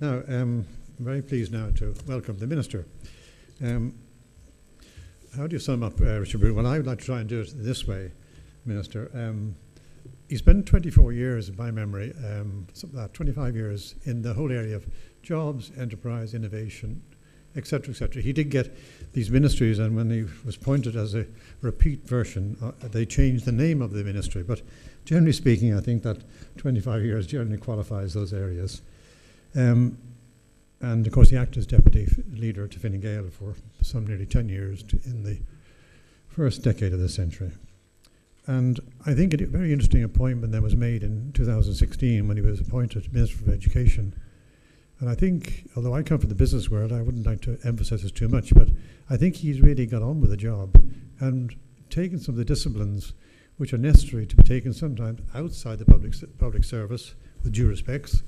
Now, I'm very pleased now to welcome the Minister. How do you sum up Richard Bruton? Well, I would like to try and do it this way, Minister. He spent 24 years, by memory, 25 years in the whole area of jobs, enterprise, innovation, etc., etc. He did get these ministries, and when he was appointed as a repeat version, they changed the name of the ministry. But generally speaking, I think that 25 years generally qualifies those areas. And of course, he acted as deputy leader to Fine Gael for some nearly 10 years in the first decade of the century. And I think a very interesting appointment that was made in 2016 when he was appointed Minister of Education. And I think, although I come from the business world, I wouldn't like to emphasize this too much, but I think he's really got on with the job and taken some of the disciplines which are necessary to be taken sometimes outside the public service, with due respects,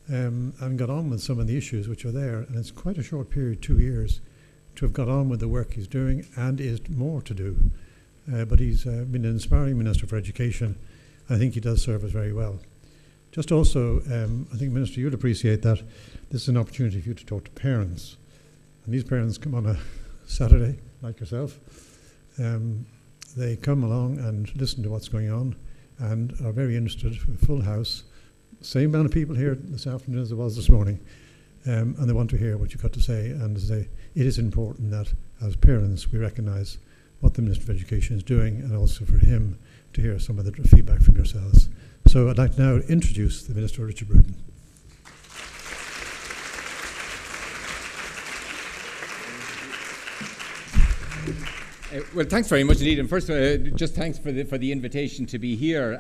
and got on with some of the issues which are there. And it's quite a short period, 2 years, to have got on with the work he's doing, and is more to do. But he's been an inspiring Minister for Education. I think he does serve us very well. Just also, I think, Minister, you'd appreciate that this is an opportunity for you to talk to parents. And these parents come on a Saturday, like yourself. They come along and listen to what's going on and are very interested, full house. Same amount of people here this afternoon as there was this morning, and they want to hear what you've got to say. And it is important that, as parents, we recognise what the Minister of Education is doing, and also for him to hear some of the feedback from yourselves. So I'd like to now introduce the Minister, Richard Bruton. Well, thanks very much indeed. And first, just thanks for the invitation to be here.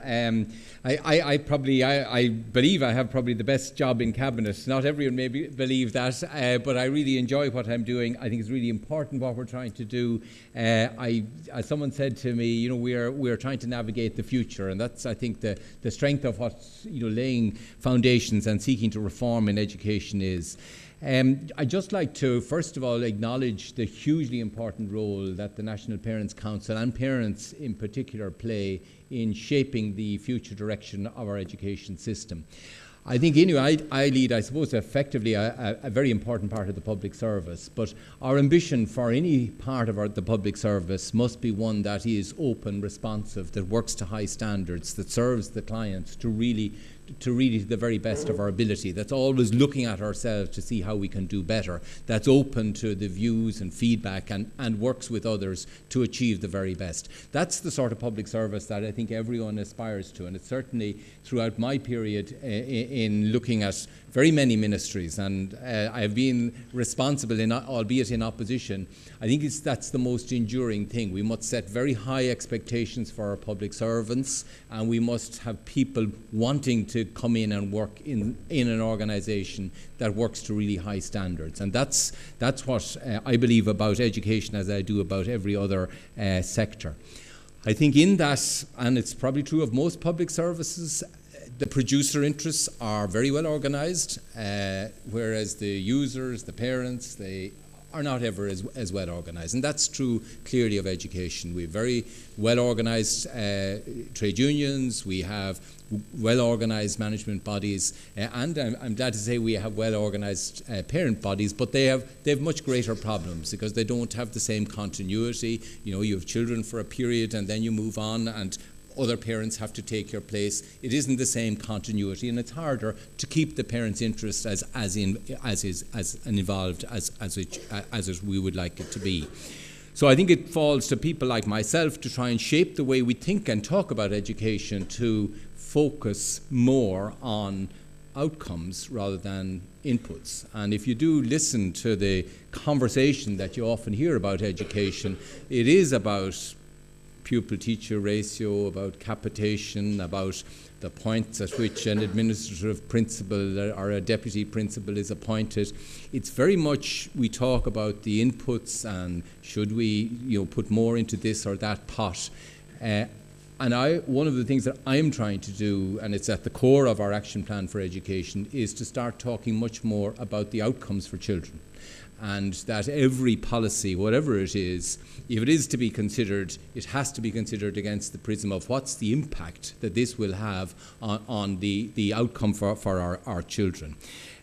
I believe I have probably the best job in Cabinet. Not everyone may believe that, but I really enjoy what I'm doing. I think it's really important what we're trying to do. As someone said to me, you know, we're trying to navigate the future, and that's, I think, the strength of what, you know, laying foundations and seeking to reform in education is. I'd just like to, first of all, acknowledge the hugely important role that the National Parents Council and parents in particular play in shaping the future direction of our education system. I think anyway, I lead, I suppose, effectively a very important part of the public service, but our ambition for any part of the public service must be one that is open, responsive, that works to high standards, that serves the clients to really the very best of our ability, that's always looking at ourselves to see how we can do better, that's open to the views and feedback and works with others to achieve the very best. That's the sort of public service that I think everyone aspires to, and it's certainly throughout my period in looking at very many ministries, and I have been responsible, albeit in opposition. I think that's the most enduring thing. We must set very high expectations for our public servants, and we must have people wanting to come in and work in an organisation that works to really high standards. And that's what I believe about education, as I do about every other sector. I think in that, and it's probably true of most public services, the producer interests are very well organised, whereas the users, the parents, they are not ever as well organised. And that's true clearly of education. We have very well organised trade unions, we have well organised management bodies, and I'm glad to say we have well organised parent bodies, but they have much greater problems because they don't have the same continuity. You know, you have children for a period and then you move on, and other parents have to take your place. It isn't the same continuity, and it's harder to keep the parents' interest as involved as we would like it to be. So I think it falls to people like myself to try and shape the way we think and talk about education, to focus more on outcomes rather than inputs. And if you do listen to the conversation that you often hear about education, it is about pupil-teacher ratio, about capitation, about the points at which an administrative principal or a deputy principal is appointed. It's very much, we talk about the inputs and should we, you know, put more into this or that pot. And one of the things that I'm trying to do, and it's at the core of our action plan for education, is to start talking much more about the outcomes for children. And that every policy, whatever it is, if it is to be considered, it has to be considered against the prism of what's the impact that this will have on the outcome for our children.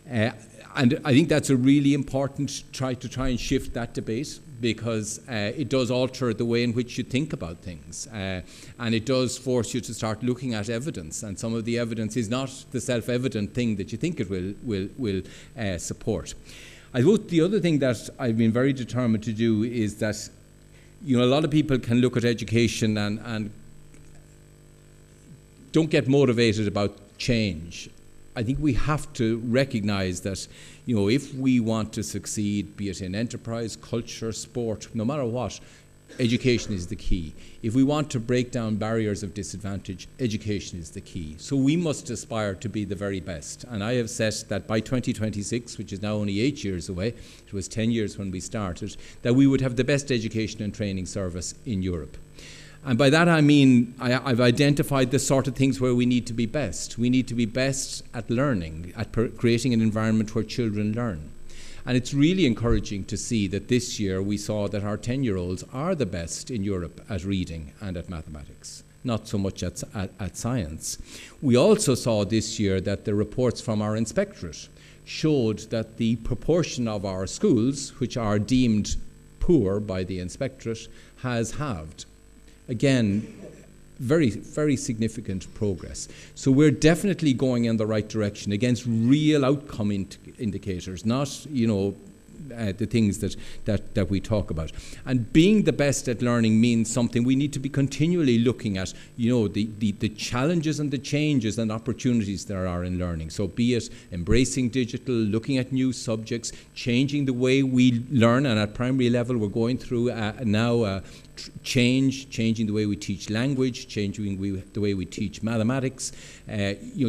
And I think that's a really important try and shift that debate, because it does alter the way in which you think about things, and it does force you to start looking at evidence, and some of the evidence is not the self-evident thing that you think it will support. I suppose the other thing that I've been very determined to do is that, a lot of people can look at education and don't get motivated about change. I think we have to recognize that, if we want to succeed, be it in enterprise, culture, sport, no matter what, education is the key. If we want to break down barriers of disadvantage, education is the key. So we must aspire to be the very best. And I have set that by 2026, which is now only 8 years away, it was 10 years when we started, that we would have the best education and training service in Europe. And by that I mean I've identified the sort of things where we need to be best. We need to be best at learning, at creating an environment where children learn. And it's really encouraging to see that this year we saw that our 10-year-olds are the best in Europe at reading and at mathematics, not so much at science. We also saw this year that the reports from our inspectorate showed that the proportion of our schools which are deemed poor by the inspectorate has halved. Again, very, very significant progress. So we're definitely going in the right direction against real outcome indicators, not, the things that we talk about. And being the best at learning means something we need to be continually looking at, the challenges and the changes and opportunities there are in learning. So be it embracing digital, looking at new subjects, changing the way we learn, and at primary level we're going through now changing the way we teach language, changing the way we teach mathematics,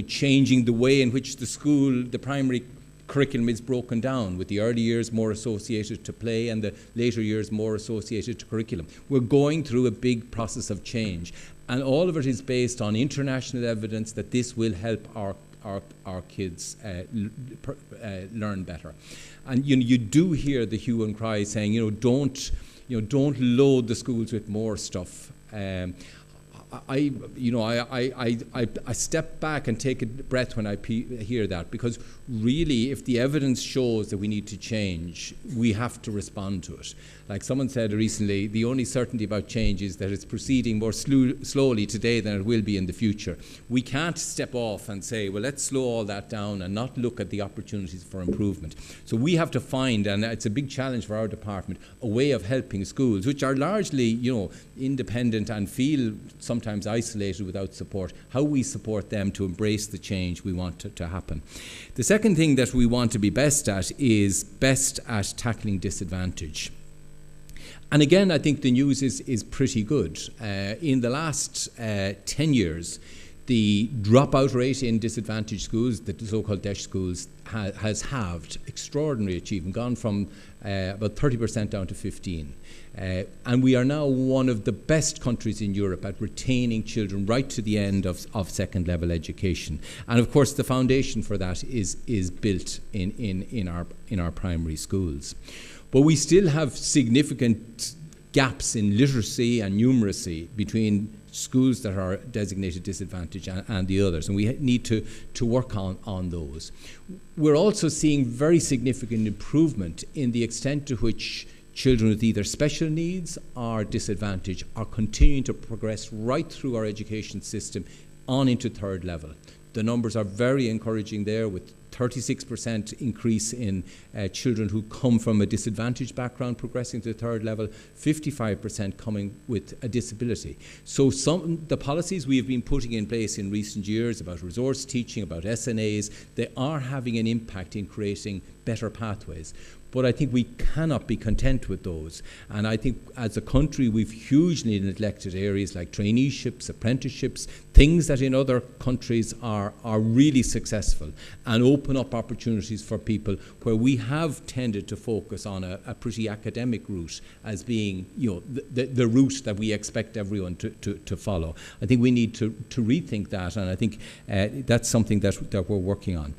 changing the way in which the primary curriculum is broken down, with the early years more associated to play and the later years more associated to curriculum. We're going through a big process of change, and all of it is based on international evidence that this will help our kids learn better. And you do hear the hue and cry saying, don't load the schools with more stuff. I step back and take a breath when I hear that, because really, if the evidence shows that we need to change, we have to respond to it. Like someone said recently, the only certainty about change is that it's proceeding more slowly today than it will be in the future. We can't step off and say, well, let's slow all that down and not look at the opportunities for improvement. So we have to find, and it's a big challenge for our department, a way of helping schools, which are largely, independent and feel sometimes isolated without support, how we support them to embrace the change we want to happen. The second thing that we want to be best at is best at tackling disadvantage. And again, I think the news is pretty good. In the last 10 years, the dropout rate in disadvantaged schools, the so-called DESH schools, has halved. Extraordinary achievement, gone from about 30% down to 15%. And we are now one of the best countries in Europe at retaining children right to the end of second-level education. And of course, the foundation for that is built in our primary schools. But we still have significant gaps in literacy and numeracy between schools that are designated disadvantaged and the others, and we need to work on those. We're also seeing very significant improvement in the extent to which children with either special needs or disadvantage are continuing to progress right through our education system on into third level. The numbers are very encouraging there, with 36% increase in children who come from a disadvantaged background progressing to the third level, 55% coming with a disability. So the policies we have been putting in place in recent years about resource teaching, about SNAs, they are having an impact in creating better pathways. But I think we cannot be content with those. And I think as a country, we've hugely neglected areas like traineeships, apprenticeships, things that in other countries are really successful and open up opportunities for people, where we have tended to focus on a pretty academic route as being, the route that we expect everyone to follow. I think we need to rethink that, and I think that's something that we're working on.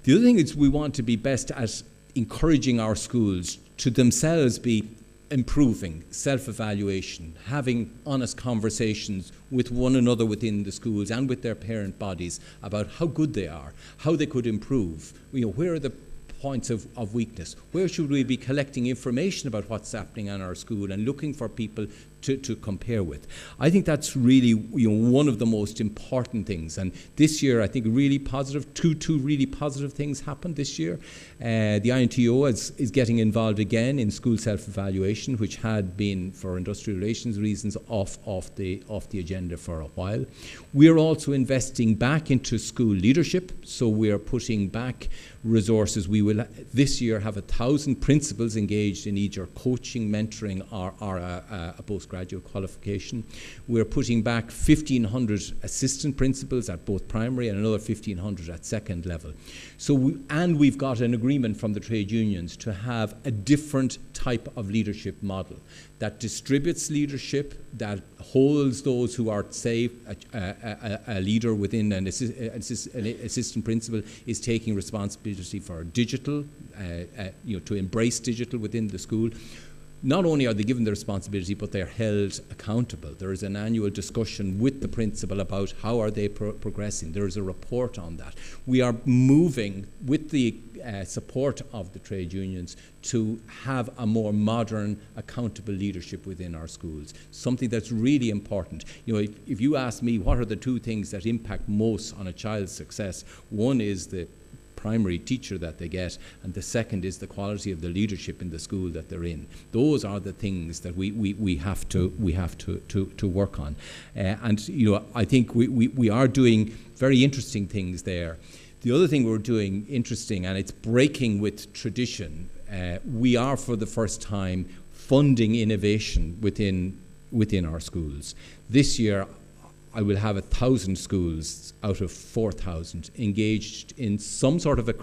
The other thing is we want to be best at encouraging our schools to themselves be improving, self-evaluation, having honest conversations with one another within the schools and with their parent bodies about how good they are, how they could improve, where are the points of weakness, where should we be collecting information about what's happening in our school and looking for people to compare with. I think that's really one of the most important things. And this year, I think really positive, two really positive things happened this year. The INTO is getting involved again in school self-evaluation, which had been, for industrial relations reasons, off the agenda for a while. We're also investing back into school leadership, so we're putting back resources. We will this year have 1,000 principals engaged in either coaching, mentoring, or a postgraduate qualification. We're putting back 1,500 assistant principals at both primary and another 1,500 at second level. So we've got an agreement from the trade unions to have a different type of leadership model that distributes leadership, that holds those who are, say, a leader within an assistant principal is taking responsibility for digital, to embrace digital within the school. Not only are they given the responsibility, but they're held accountable. There is an annual discussion with the principal about how are they progressing. There is a report on that. We are moving with the support of the trade unions to have a more modern, accountable leadership within our schools, something that's really important. If you ask me what are the two things that impact most on a child's success, one is the primary teacher that they get, and the second is the quality of the leadership in the school that they're in. Those are the things that we have to work on, and I think we are doing very interesting things there. The other thing we're doing interesting, and it's breaking with tradition, we are for the first time funding innovation within our schools. This year I will have 1,000 schools out of 4,000 engaged in some sort of a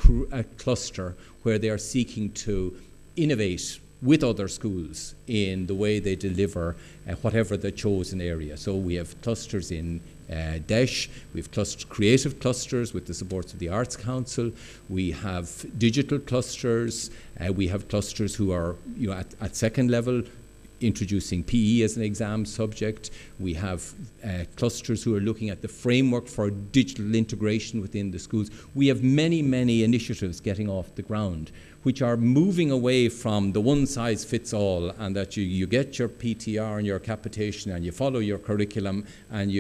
cluster where they are seeking to innovate with other schools in the way they deliver whatever the chosen area. So we have clusters in DESH, we have creative clusters with the support of the Arts Council, we have digital clusters, we have clusters who are at second level introducing PE as an exam subject. We have clusters who are looking at the framework for digital integration within the schools. We have many, many initiatives getting off the ground, which are moving away from the one-size-fits-all, and that you get your PTR and your capitation and you follow your curriculum and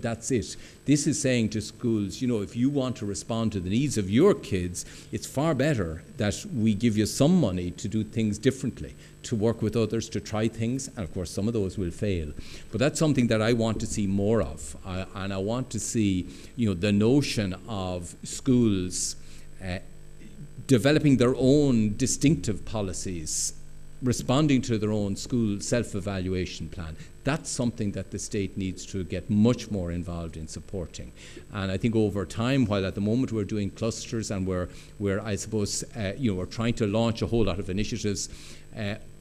that's it. This is saying to schools, if you want to respond to the needs of your kids, it's far better that we give you some money to do things differently, to work with others, to try things, and of course some of those will fail. But that's something that I want to see more of, and I want to see the notion of schools developing their own distinctive policies, responding to their own school self-evaluation plan. That's something that the state needs to get much more involved in supporting. And I think over time, while at the moment we're doing clusters and we're I suppose, we're trying to launch a whole lot of initiatives,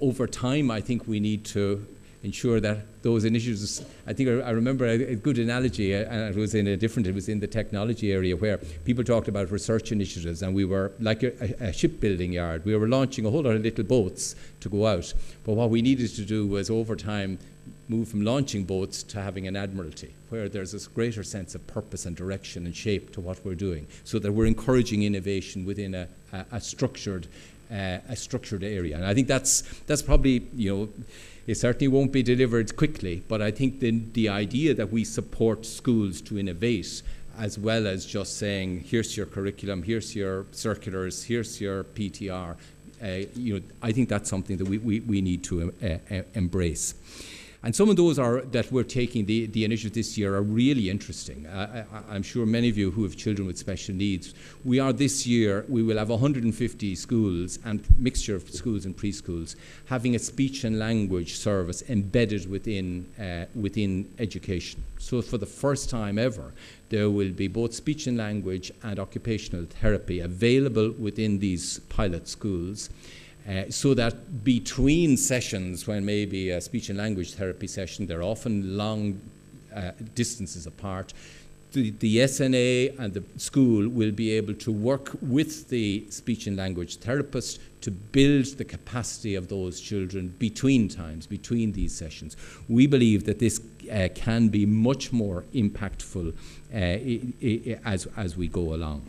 over time I think we need to ensure that those initiatives, I think I remember a good analogy, and it was in the technology area, where people talked about research initiatives, and we were like a shipbuilding yard. We were launching a whole lot of little boats to go out, but what we needed to do was over time move from launching boats to having an admiralty, where there's this greater sense of purpose and direction and shape to what we're doing, so that we're encouraging innovation within a structured area. And I think that's probably, it certainly won't be delivered quickly, but I think the idea that we support schools to innovate, as well as just saying, here's your curriculum, here's your circulars, here's your PTR, I think that's something that we need to embrace. And some of those that we're taking the initiative this year are really interesting. I'm sure many of you who have children with special needs, we will have 150 schools, and mixture of schools and preschools, having a speech and language service embedded within education. So for the first time ever, there will be both speech and language and occupational therapy available within these pilot schools. So that between sessions, when maybe a speech and language therapy session, they're often long distances apart, the SNA and the school will be able to work with the speech and language therapist to build the capacity of those children between times, between these sessions. We believe that this can be much more impactful as we go along.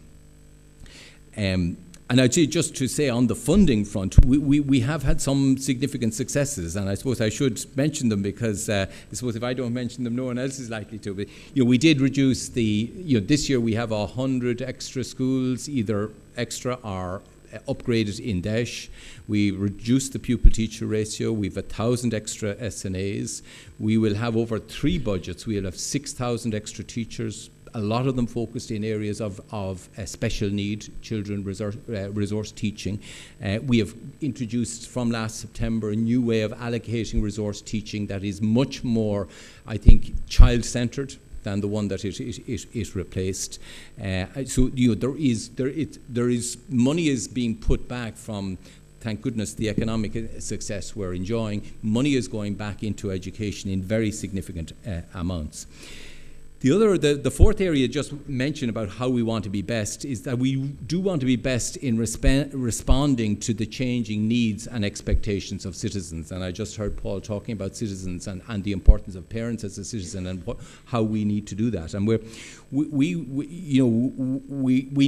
And I'd say, just to say, on the funding front, we have had some significant successes, and I suppose I should mention them, because I suppose if I don't mention them, no one else is likely to. But we did reduce this year we have 100 extra schools, either extra or upgraded in DESH. We reduced the pupil-teacher ratio. We have 1,000 extra SNAs. We will have over 3 budgets. We'll have 6,000 extra teachers, a lot of them focused in areas of special need, children resource teaching. We have introduced from last September a new way of allocating resource teaching that is much more, I think, child-centred than the one that it replaced. So there is money is being put back from, thank goodness, the economic success we're enjoying. Money is going back into education in very significant amounts. The fourth area just mentioned about how we want to be best is that we do want to be best in responding to the changing needs and expectations of citizens. And I just heard Paul talking about citizens and the importance of parents as a citizen and how we need to do that. And we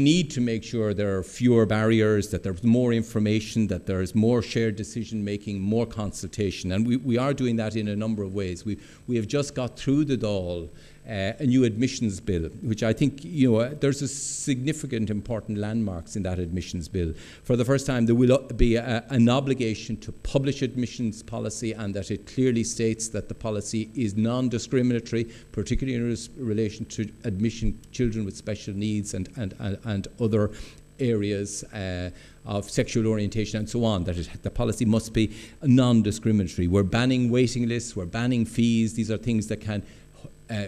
need to make sure there are fewer barriers, that there's more information, that there's more shared decision making, more consultation. And we are doing that in a number of ways. We have just got through the Dáil a new admissions bill, which I think, there's a significant important landmarks in that admissions bill. For the first time, there will be an obligation to publish admissions policy, and that it clearly states that the policy is non-discriminatory, particularly in relation to admission children with special needs and other areas of sexual orientation and so on, that the policy must be non-discriminatory. We're banning waiting lists, we're banning fees. These are things that can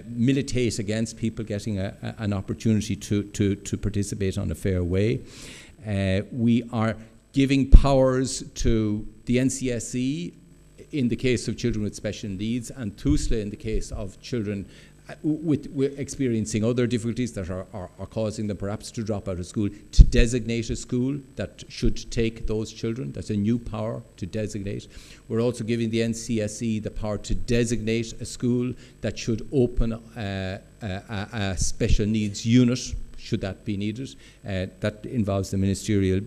militate against people getting an opportunity to participate on a fair way. We are giving powers to the NCSE in the case of children with special needs, and TUSLA in the case of children with experiencing other difficulties that are causing them perhaps to drop out of school, to designate a school that should take those children. That's a new power to designate. We're also giving the NCSE the power to designate a school that should open a special needs unit, should that be needed. That involves the ministerial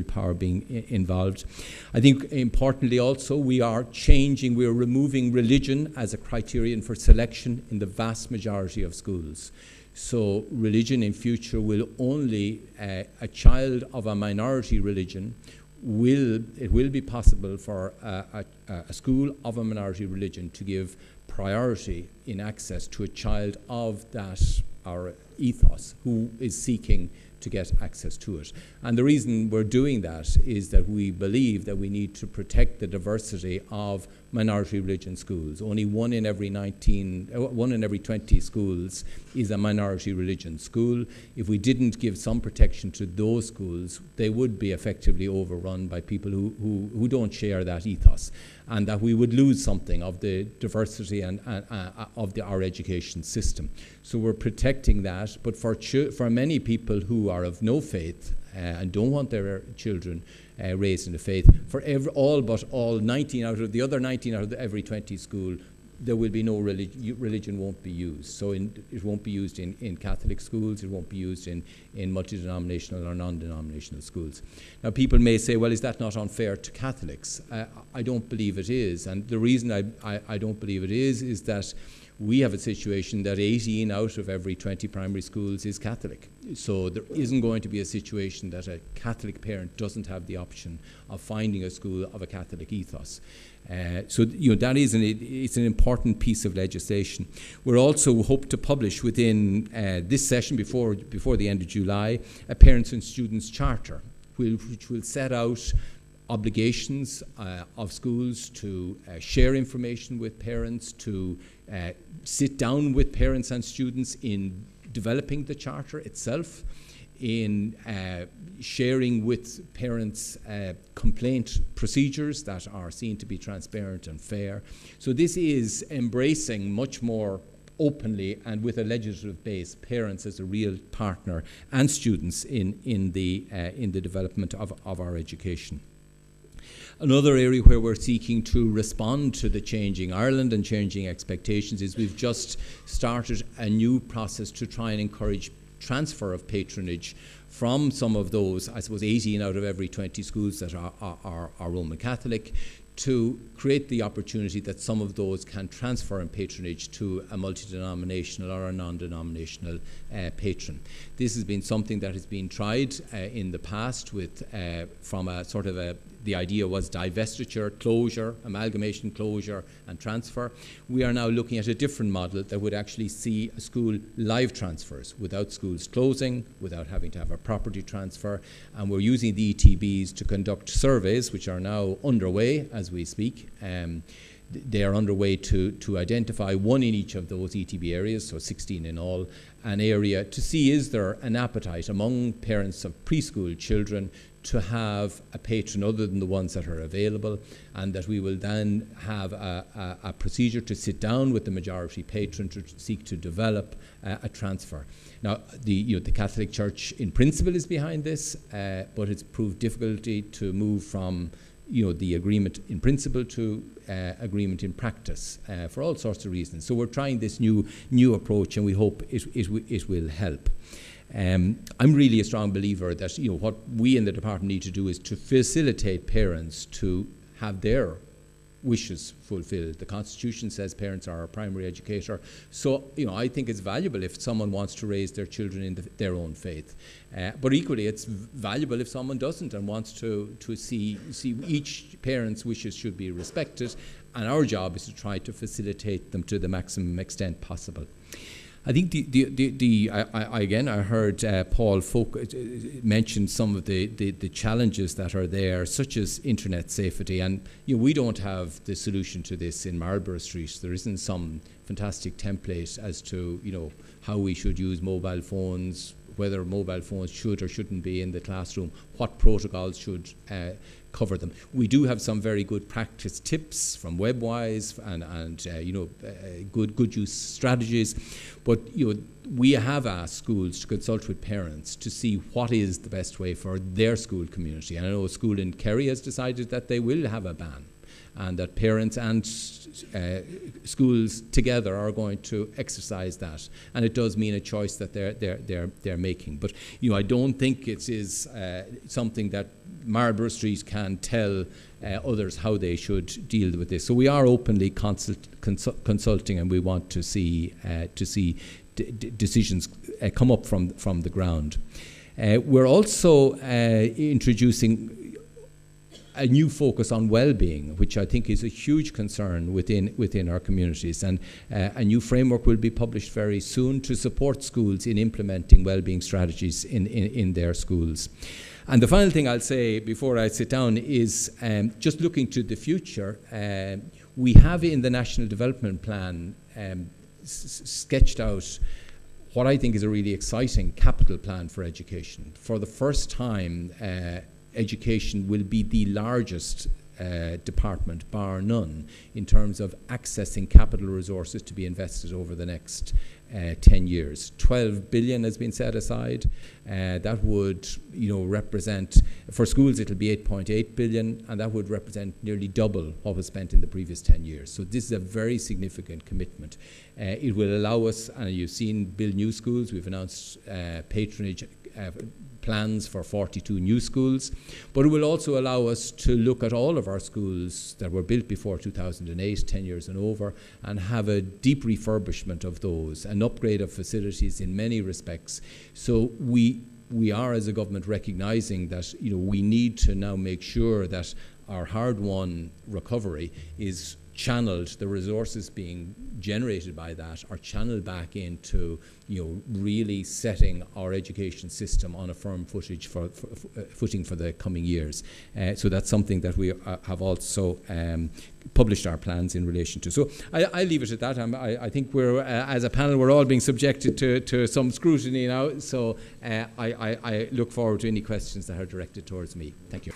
power being involved. I think importantly also we're removing religion as a criterion for selection in the vast majority of schools. So religion in future will only, a child of a minority religion, it will be possible for a school of a minority religion to give priority in access to a child of that our ethos who is seeking to get access to it. And the reason we're doing that is that we believe that we need to protect the diversity of minority religion schools. Only one in every 20 schools is a minority religion school. If we didn't give some protection to those schools, they would be effectively overrun by people who don't share that ethos, and that we would lose something of the diversity and of our education system. So we're protecting that, but for many people who are of no faith and don't want their children raised in the faith, for all but 19 out of the other 19 out of every 20 school, there will be no religion won't be used. So it won't be used in Catholic schools, it won't be used in multi-denominational or non-denominational schools. Now people may say, well, is that not unfair to Catholics? I don't believe it is, and the reason I don't believe it is that we have a situation that 18 out of every 20 primary schools is Catholic. So there isn't going to be a situation that a Catholic parent doesn't have the option of finding a school of a Catholic ethos. So that is it's an important piece of legislation. We're also hope to publish within this session, before the end of July, a Parents and Students Charter, which will set out obligations of schools to share information with parents, to sit down with parents and students in developing the charter itself, in sharing with parents complaint procedures that are seen to be transparent and fair. So this is embracing much more openly and with a legislative base parents as a real partner and students in the development of our education. Another area where we're seeking to respond to the changing Ireland and changing expectations is we've just started a new process to try and encourage transfer of patronage from some of those, I suppose 18 out of every 20 schools that are Roman Catholic, to create the opportunity that some of those can transfer in patronage to a multi-denominational or a non-denominational patron. This has been something that has been tried in the past with from a sort of the idea was divestiture, closure, amalgamation, closure and transfer. We are now looking at a different model that would actually see a school live transfers without schools closing, without having to have a property transfer, and we're using the ETBs to conduct surveys which are now underway as we speak. They are underway to identify one in each of those ETB areas, so 16 in all, an area to see is there an appetite among parents of preschool children to have a patron other than the ones that are available, and that we will then have a procedure to sit down with the majority patron to seek to develop a transfer. Now, the Catholic Church in principle is behind this, but it's proved difficulty to move from the agreement in principle to agreement in practice for all sorts of reasons. So we're trying this new approach, and we hope it will help. I'm really a strong believer that what we in the department need to do is to facilitate parents to have their wishes fulfilled. The Constitution says parents are our primary educator. So, I think it's valuable if someone wants to raise their children in their own faith. But equally, it's valuable if someone doesn't and wants to see each parent's wishes should be respected. And our job is to try to facilitate them to the maximum extent possible. I think I heard Paul mention some of the challenges that are there, such as internet safety, and we don't have the solution to this in Marlborough Street. There isn't some fantastic template as to how we should use mobile phones, whether mobile phones should or shouldn't be in the classroom, what protocols should cover them. We do have some very good practice tips from WebWise and good use strategies, but we have asked schools to consult with parents to see what is the best way for their school community. And I know a school in Kerry has decided that they will have a ban, and that parents and schools together are going to exercise that, and it does mean a choice that they're making. But I don't think it is something that Marlborough Street can tell others how they should deal with this. So we are openly consulting, and we want to see decisions come up from the ground. We're also introducing a new focus on well-being, which I think is a huge concern within our communities, and a new framework will be published very soon to support schools in implementing well-being strategies in their schools. And the final thing I'll say before I sit down is just looking to the future. We have in the National Development Plan sketched out what I think is a really exciting capital plan for education. For the first time, education will be the largest department, bar none, in terms of accessing capital resources to be invested over the next 10 years. 12 billion has been set aside. That would, represent, for schools it'll be 8.8 billion, and that would represent nearly double what was spent in the previous 10 years. So this is a very significant commitment. It will allow us, and you've seen build new schools. We've announced patronage plans for 42 new schools, but it will also allow us to look at all of our schools that were built before 2008, 10 years and over, and have a deep refurbishment of those, an upgrade of facilities in many respects. So we are, as a government, recognising that we need to now make sure that our hard-won recovery is channeled, the resources being generated by that are channeled back into really setting our education system on a firm footing for the coming years. So that's something that we have also published our plans in relation to. So I leave it at that. I think we're, as a panel, we're all being subjected to some scrutiny now. So I look forward to any questions that are directed towards me. Thank you.